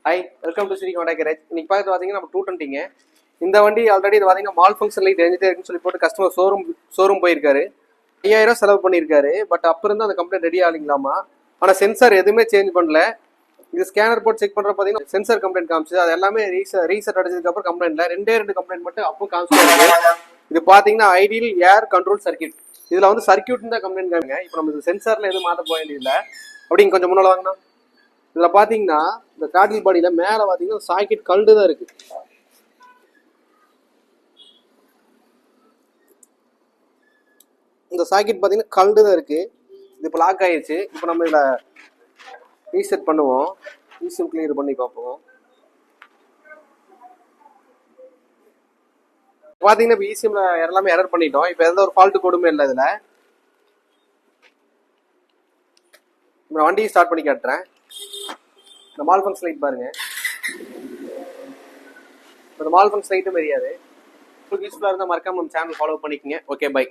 Hi, welcome to Sri Honda garage. இன்னைக்கு பார்த்து பார்த்தீங்கன்னா நம்ம 220ங்க. இந்த வண்டி ஆல்ரெடி இது பார்த்தீங்கன்னா மால் ஃபங்க்ஷன் லைட் எரிஞ்சிட்டே இருக்குன்னு சொல்லி போட்டு கஸ்டமர் ஷோரூம் போயிருக்காரு. 5000 செலவு பண்ணியிருக்காரு. பட் அப்போ இருந்து அந்த கம்ப்ளைண்ட் ரெடி ஆகலிங்களாமா. ஆனால் சென்சார் எதுவுமே சேஞ்ச் பண்ணல. இது ஸ்கேனர் போட்டு செக் பண்ணுற பார்த்தீங்கன்னா சென்சார் கம்ப்ளைண்ட் காமிச்சு அது எல்லாமே ரீசெட் அடிச்சதுக்கப்புறம் கம்ப்ளைண்ட் இல்லை. ரெண்டு கம்ப்ளைண்ட் மட்டும் அப்போ காமிச்சு. இது பார்த்தீங்கன்னா ஐடியல் ஏர் கண்ட்ரோல் சர்க்கியூட். இதில் வந்து சர்க்கியூட் தான் கம்ப்ளைண்ட் காமிங்க. இப்போ நம்ம சென்சாரில் எதுவும் மாற்ற போக வேண்டியதில்லை. அப்படிங்க கொஞ்சம் முன்னால் வாங்கினா இதில் பார்த்தீங்கன்னா இந்த காட்டில் பாடியில் மேலே பார்த்தீங்கன்னா சாக்கெட் கல்டு தான் இருக்கு. இந்த சாக்கெட் பார்த்தீங்கன்னா கல்டு தான் இருக்கு. இது இப்போ லாக் ஆயிடுச்சு. இப்போ நம்ம இதில் ரீசெட் பண்ணுவோம். ரீசெட் கிளியர் பண்ணி பார்ப்போம். பார்த்தீங்கன்னா இப்போ ஈசிஎம்ல எல்லாமே எரர் பண்ணிட்டோம். இப்போ எந்த ஒரு ஃபால்ட்டு கோடுமே இல்லை. இதில் நான் வண்டியை ஸ்டார்ட் பண்ணி காட்டுறேன். இந்த மால் ஃபங்க்ஸ் லைட் பாருங்க. இந்த மால் ஃபங்க்ஸ் லைட்டும் தெரியாது. உங்களுக்கு யூஸ்ஃபுல்லாக இருந்தால் மறக்காம நம்ம சேனல் ஃபாலோ பண்ணிக்கோங்க. Okay, by.